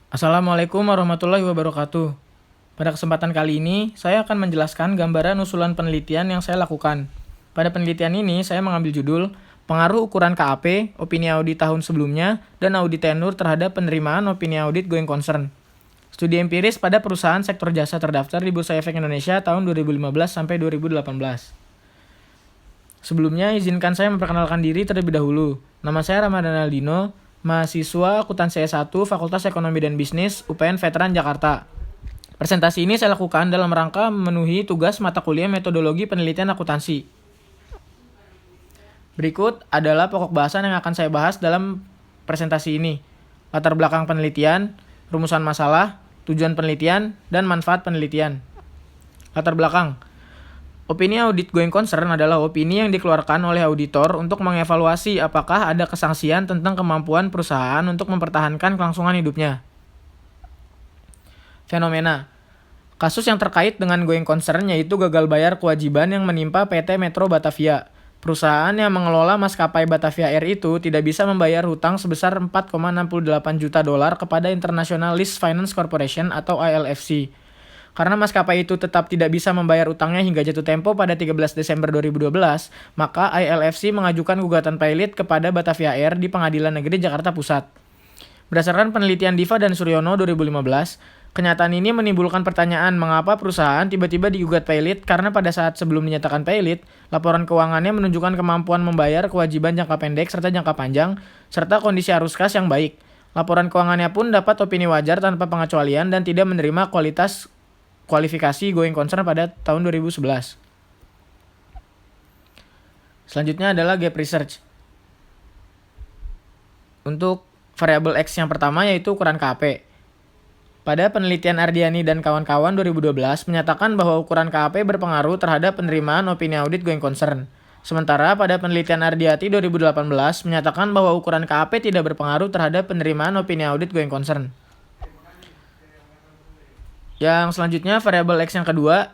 Assalamualaikum warahmatullahi wabarakatuh. Pada kesempatan kali ini, saya akan menjelaskan gambaran usulan penelitian yang saya lakukan. Pada penelitian ini, saya mengambil judul Pengaruh Ukuran KAP, Opini Audit Tahun Sebelumnya, dan Audit Tenur terhadap Penerimaan Opini Audit Going Concern. Studi empiris pada perusahaan sektor jasa terdaftar di Bursa Efek Indonesia tahun 2015 sampai 2018. Sebelumnya, izinkan saya memperkenalkan diri terlebih dahulu. Nama saya Ramadan Aldino, mahasiswa akuntansi S1 Fakultas Ekonomi dan Bisnis UPN Veteran Jakarta. Presentasi ini saya lakukan dalam rangka memenuhi tugas mata kuliah metodologi penelitian akuntansi. Berikut adalah pokok bahasan yang akan saya bahas dalam presentasi ini. Latar belakang penelitian, rumusan masalah, tujuan penelitian, dan manfaat penelitian. Latar belakang. Opini audit going concern adalah opini yang dikeluarkan oleh auditor untuk mengevaluasi apakah ada kesangsian tentang kemampuan perusahaan untuk mempertahankan kelangsungan hidupnya. Fenomena. Kasus yang terkait dengan going concern yaitu gagal bayar kewajiban yang menimpa PT Metro Batavia. Perusahaan yang mengelola maskapai Batavia Air itu tidak bisa membayar hutang sebesar 4,68 juta dolar kepada International Lease Finance Corporation atau ILFC. Karena maskapai itu tetap tidak bisa membayar utangnya hingga jatuh tempo pada 13 Desember 2012, maka ILFC mengajukan gugatan pilot kepada Batavia Air di Pengadilan Negeri Jakarta Pusat. Berdasarkan penelitian Diva dan Suryono 2015, kenyataan ini menimbulkan pertanyaan mengapa perusahaan tiba-tiba digugat pilot karena pada saat sebelum dinyatakan pilot, laporan keuangannya menunjukkan kemampuan membayar kewajiban jangka pendek serta jangka panjang, serta kondisi arus kas yang baik. Laporan keuangannya pun dapat opini wajar tanpa pengecualian dan tidak menerima kualifikasi going concern pada tahun 2011. Selanjutnya adalah gap research. Untuk variabel X yang pertama yaitu ukuran KAP. Pada penelitian Ardiani dan kawan-kawan 2012 menyatakan bahwa ukuran KAP berpengaruh terhadap penerimaan opini audit going concern. Sementara pada penelitian Ardiati 2018 menyatakan bahwa ukuran KAP tidak berpengaruh terhadap penerimaan opini audit going concern. Yang selanjutnya variabel X yang kedua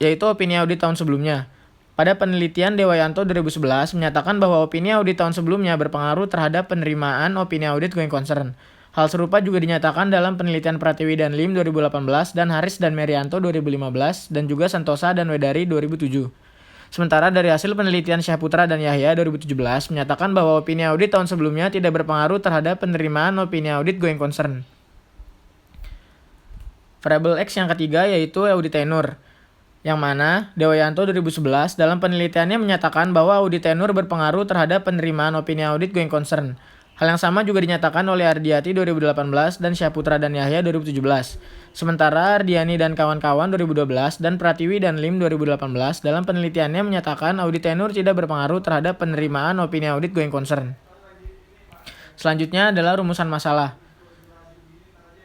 yaitu opini audit tahun sebelumnya. Pada penelitian Dewayanto 2011 menyatakan bahwa opini audit tahun sebelumnya berpengaruh terhadap penerimaan opini audit going concern. Hal serupa juga dinyatakan dalam penelitian Pratiwi dan Lim 2018 dan Haris dan Merianto 2015 dan juga Santosa dan Wedari 2007. Sementara dari hasil penelitian Syahputra dan Yahya 2017 menyatakan bahwa opini audit tahun sebelumnya tidak berpengaruh terhadap penerimaan opini audit going concern. Variabel X yang ketiga yaitu audit tenur, yang mana Dewayanto 2011 dalam penelitiannya menyatakan bahwa audit tenur berpengaruh terhadap penerimaan opini audit going concern. Hal yang sama juga dinyatakan oleh Ardiati 2018 dan Syahputra dan Yahya 2017. Sementara Ardiani dan kawan-kawan 2012 dan Pratiwi dan Lim 2018 dalam penelitiannya menyatakan audit tenur tidak berpengaruh terhadap penerimaan opini audit going concern. Selanjutnya adalah rumusan masalah.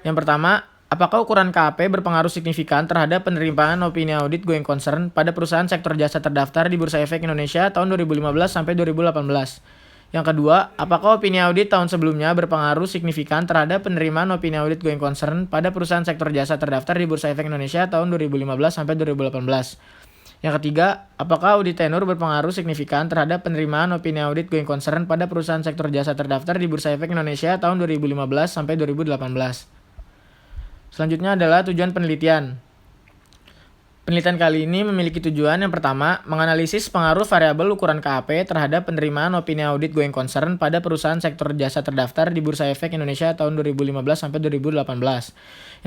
Yang pertama, apakah ukuran KAP berpengaruh signifikan terhadap penerimaan opini audit going concern pada perusahaan sektor jasa terdaftar di Bursa Efek Indonesia tahun 2015 sampai 2018? Yang kedua, apakah opini audit tahun sebelumnya berpengaruh signifikan terhadap penerimaan opini audit going concern pada perusahaan sektor jasa terdaftar di Bursa Efek Indonesia tahun 2015 sampai 2018? Yang ketiga, apakah audit tenur berpengaruh signifikan terhadap penerimaan opini audit going concern pada perusahaan sektor jasa terdaftar di Bursa Efek Indonesia tahun 2015 sampai 2018? Selanjutnya adalah tujuan penelitian. Penelitian kali ini memiliki tujuan yang pertama, menganalisis pengaruh variabel ukuran KAP terhadap penerimaan opini audit going concern pada perusahaan sektor jasa terdaftar di Bursa Efek Indonesia tahun 2015 sampai 2018.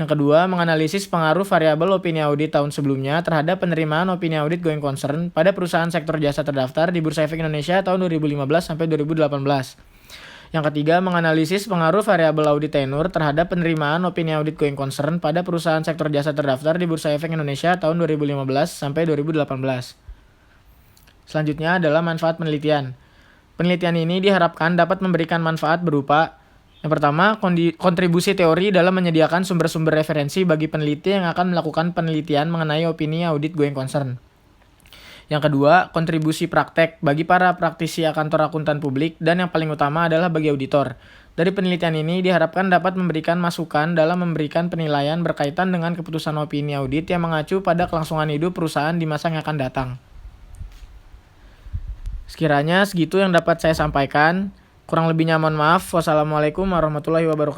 Yang kedua, menganalisis pengaruh variabel opini audit tahun sebelumnya terhadap penerimaan opini audit going concern pada perusahaan sektor jasa terdaftar di Bursa Efek Indonesia tahun 2015 sampai 2018. Yang ketiga, menganalisis pengaruh variabel audit tenur terhadap penerimaan opini audit going concern pada perusahaan sektor jasa terdaftar di Bursa Efek Indonesia tahun 2015 sampai 2018. Selanjutnya adalah manfaat penelitian. Penelitian ini diharapkan dapat memberikan manfaat berupa yang pertama, kontribusi teori dalam menyediakan sumber-sumber referensi bagi peneliti yang akan melakukan penelitian mengenai opini audit going concern. Yang kedua, kontribusi praktek bagi para praktisi kantor akuntan publik dan yang paling utama adalah bagi auditor. Dari penelitian ini diharapkan dapat memberikan masukan dalam memberikan penilaian berkaitan dengan keputusan opini audit yang mengacu pada kelangsungan hidup perusahaan di masa yang akan datang. Sekiranya segitu yang dapat saya sampaikan. Kurang lebihnya mohon maaf. Wassalamualaikum warahmatullahi wabarakatuh.